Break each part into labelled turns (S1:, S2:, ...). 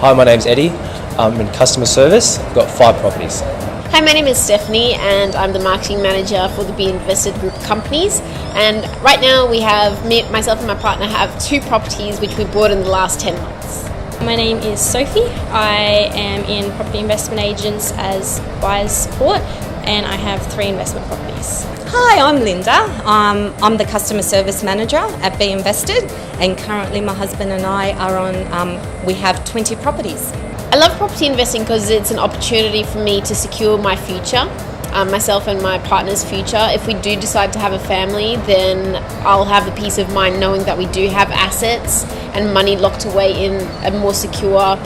S1: Hi, my name's Eddie. I'm in customer service. I've got 5 properties.
S2: Hi, my name is Stephanie and I'm the marketing manager for the Be Invested group of companies. And right now myself and my partner have 2 properties which we bought in the last 10 months.
S3: My name is Sophie. I am in property investment agents as buyer's support and I have 3 investment properties.
S4: Hi, I'm Linda. I'm the customer service manager at Be Invested, and currently my husband and I are on, we have 20 properties.
S2: I love property investing because it's an opportunity for me to secure my future, myself and my partner's future. If we do decide to have a family, then I'll have the peace of mind knowing that we do have assets and money locked away in a more secure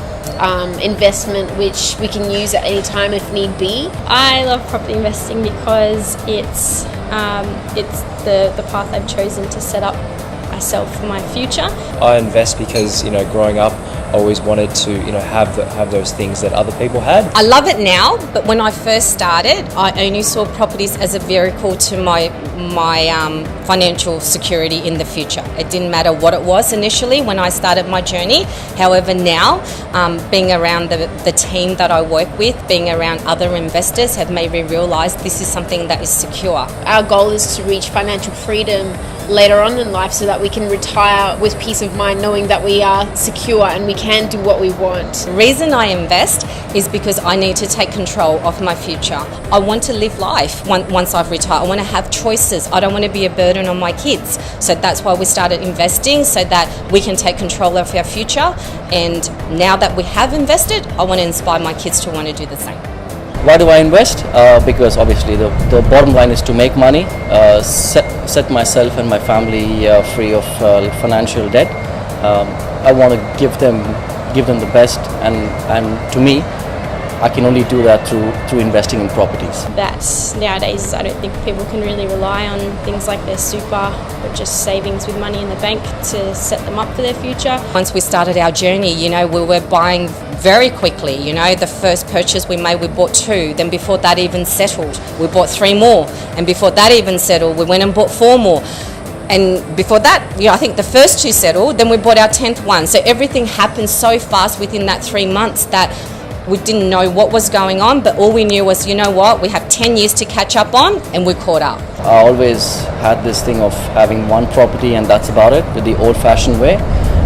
S2: investment which we can use at any time if need be.
S3: I love property investing because it's the path I've chosen to set up myself for my future.
S1: I invest because, growing up, I always wanted to, have those things that other people had.
S4: I love it now, but when I first started, I only saw properties as a vehicle to my financial security in the future. It didn't matter what it was initially when I started my journey. However, now, being around the team that I work with, being around other investors have made me realise this is something that is secure.
S2: Our goal is to reach financial freedom later on in life so that we can retire with peace of mind knowing that we are secure and we can do what we want.
S4: The reason I invest is because I need to take control of my future. I want to live life once I've retired. I want to have choices. I don't want to be a burden on my kids. So that's why we started investing, so that we can take control of our future. And now that we have invested, I want to inspire my kids to want to do the same.
S5: Why do I invest? Because obviously the bottom line is to make money, set myself and my family free of financial debt. I want to give them the best, and to me, I can only do that through investing in properties.
S3: That nowadays I don't think people can really rely on things like their super or just savings with money in the bank to set them up for their future.
S4: Once we started our journey, we were buying very quickly. The first purchase we made, we bought 2. Then before that even settled, we bought 3 more. And before that even settled, we went and bought 4 more. And before that, I think the first 2 settled, then we bought our 10th one. So everything happened so fast within that 3 months that we didn't know what was going on, but all we knew was, we have 10 years to catch up on, and we caught up.
S5: I always had this thing of having one property and that's about it, the old-fashioned way,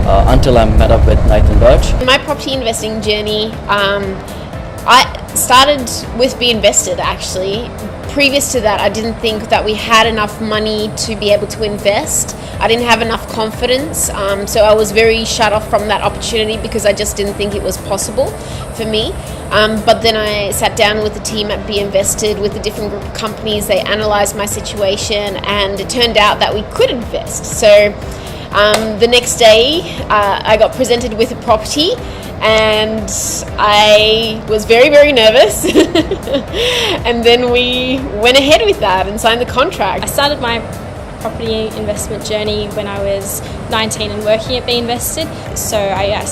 S5: until I met up with Nathan Birch.
S2: My property investing journey, I started with Be Invested actually. Previous to that, I didn't think that we had enough money to be able to invest. I didn't have enough confidence, so I was very shut off from that opportunity because I just didn't think it was possible for me. But then I sat down with the team at Be Invested with a different group of companies. They analysed my situation and it turned out that we could invest. So the next day I got presented with a property and I was very, very nervous. And then we went ahead with that and signed the contract.
S3: I started my property investment journey when I was 19 and working at Be Invested. So I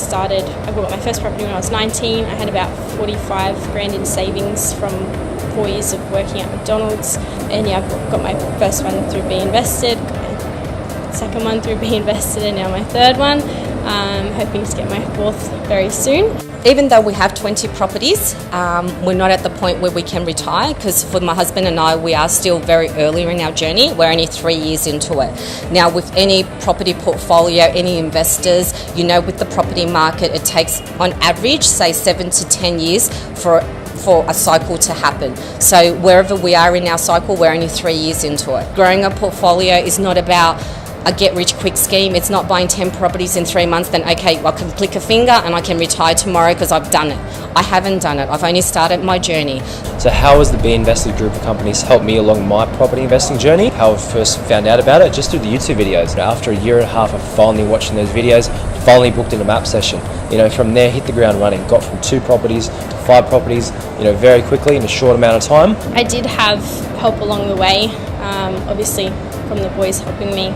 S3: bought my first property when I was 19. I had about 45 grand in savings from 4 years of working at McDonald's. And I got my first one through Be Invested, got my second one through Be Invested, and now my third one. Hoping to get my 4th very soon.
S4: Even though we have 20 properties, we're not at the point where we can retire, because for my husband and I, we are still very early in our journey. We're only 3 years into it. Now, with any property portfolio, any investors, with the property market, it takes on average, say 7 to 10 years for a cycle to happen. So wherever we are in our cycle, we're only 3 years into it. Growing a portfolio is not about a get-rich-quick scheme. It's not buying 10 properties in 3 months, then okay, I can click a finger and I can retire tomorrow because I've done it. I haven't done it. I've only started my journey.
S1: So how has the Be Invested group of companies helped me along my property investing journey? How I first found out about it, just through the YouTube videos. After a year and a half of finally watching those videos, finally booked in a map session. From there, hit the ground running. Got from 2 properties to 5 properties, very quickly in a short amount of time.
S3: I did have help along the way, obviously from the boys helping me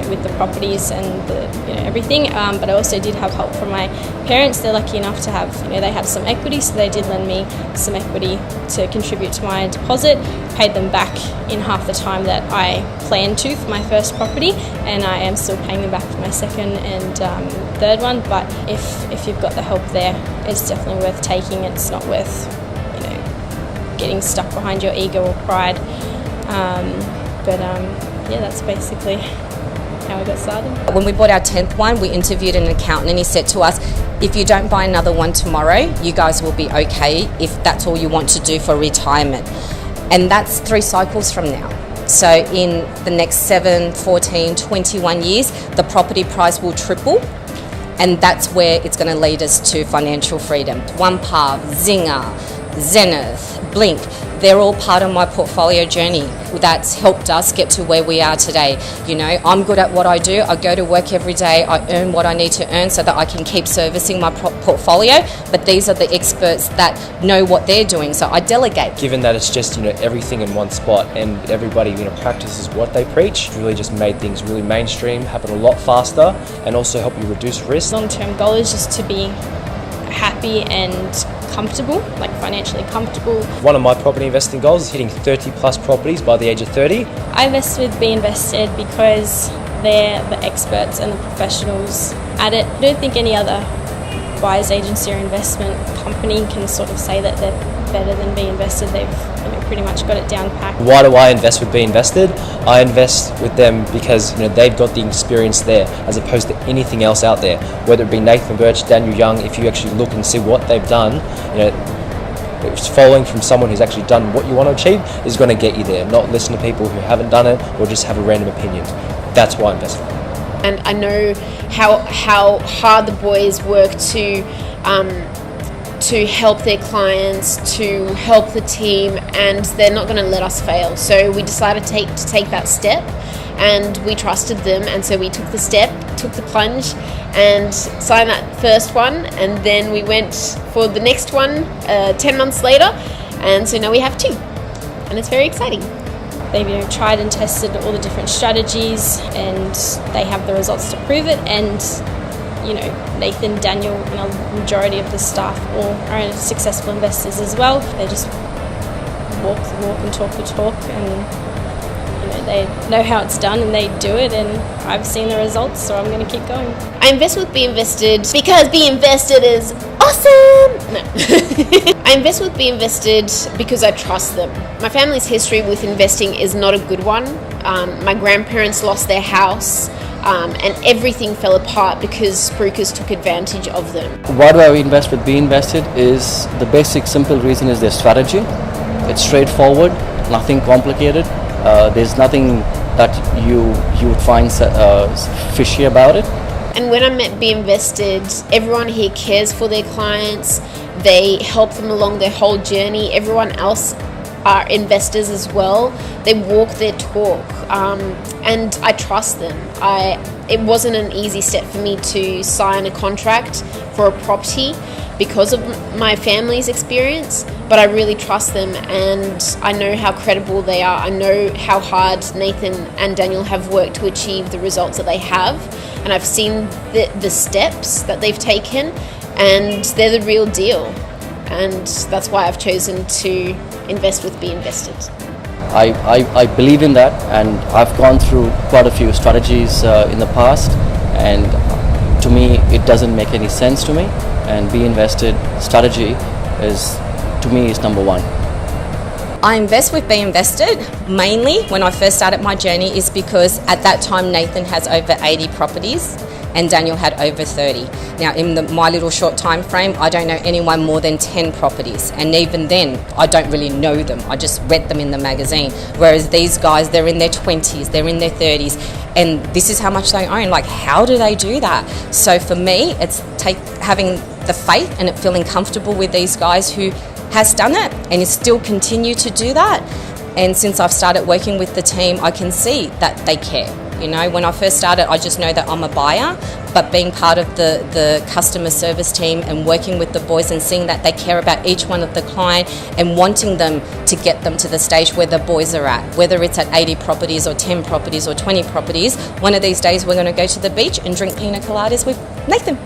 S3: with the properties and the everything. But I also did have help from my parents. They're lucky enough to have they had some equity, so they did lend me some equity to contribute to my deposit. Paid them back in half the time that I planned to for my first property, and I am still paying them back for my second and third one. But if you've got the help there, it's definitely worth taking. It's not worth getting stuck behind your ego or pride. Yeah, that's basically how we got started.
S4: When we bought our 10th one, we interviewed an accountant and he said to us, if you don't buy another one tomorrow, you guys will be okay if that's all you want to do for retirement. And that's 3 cycles from now. So in the next 7, 14, 21 years, the property price will triple. And that's where it's going to lead us to financial freedom. OnePath, Zinger, Zenith, Blink, they're all part of my portfolio journey that's helped us get to where we are today. I'm good at what I do. I go to work every day. I earn what I need to earn so that I can keep servicing my portfolio. But these are the experts that know what they're doing, so I delegate.
S1: Given that it's just everything in one spot and everybody practices what they preach, really just made things really mainstream, happen a lot faster, and also help you reduce risk.
S3: Long-term goal is just to be happy and comfortable, like financially comfortable.
S1: One of my property investing goals is hitting 30 plus properties by the age of 30.
S3: I invest with Be Invested because they're the experts and the professionals at it. I don't think any other buyer's agency or investment company can sort of say that they're better than Be Invested. They've pretty much got it down packed.
S1: Why do I invest with Be Invested? I invest with them because they've got the experience there as opposed to anything else out there. Whether it be Nathan Birch, Daniel Young, if you actually look and see what they've done, following from someone who's actually done what you want to achieve is going to get you there. Not listen to people who haven't done it or just have a random opinion. That's why I invest.
S2: And I know how hard the boys work to help their clients, to help the team, and they're not going to let us fail. So we decided to take that step, and we trusted them, and so we took the step, took the plunge, and signed that first one, and then we went for the next one 10 months later, and so now we have 2, and it's very exciting.
S3: They've tried and tested all the different strategies, and they have the results to prove it. And Nathan, Daniel, and a majority of the staff all are successful investors as well. They just walk the walk and talk the talk, and they know how it's done and they do it, and I've seen the results, so I'm going to keep going.
S2: I invest with Be Invested because Be Invested is awesome! No. I invest with Be Invested because I trust them. My family's history with investing is not a good one. My grandparents lost their house. And everything fell apart because spruikers took advantage of them.
S5: Why do I invest with Be Invested is the basic simple reason is their strategy. It's straightforward, nothing complicated. There's nothing that you would find fishy about it.
S2: And when I met Be Invested, everyone here cares for their clients. They help them along their whole journey. Everyone else are investors as well. They walk their talk, and I trust them. It wasn't an easy step for me to sign a contract for a property because of my family's experience, but I really trust them, and I know how credible they are. I know how hard Nathan and Daniel have worked to achieve the results that they have, and I've seen the steps that they've taken, and they're the real deal. And that's why I've chosen to invest with Be Invested.
S5: I believe in that, and I've gone through quite a few strategies in the past, and to me it doesn't make any sense to me, and Be Invested strategy is number 1.
S4: I invest with Be Invested mainly when I first started my journey is because at that time Nathan has over 80 properties and Daniel had over 30. Now in my little short time frame, I don't know anyone more than 10 properties, and even then I don't really know them. I just read them in the magazine, whereas these guys, they're in their 20s, they're in their 30s, and this is how much they own. Like, how do they do that? So for me, it's having the faith and it feeling comfortable with these guys who has done it and is still continue to do that. And since I've started working with the team, I can see that they care. You know, when I first started, I just know that I'm a buyer, but being part of the customer service team and working with the boys and seeing that they care about each one of the client and wanting them to get them to the stage where the boys are at, whether it's at 80 properties or 10 properties or 20 properties. One of these days we're going to go to the beach and drink pina coladas with Nathan.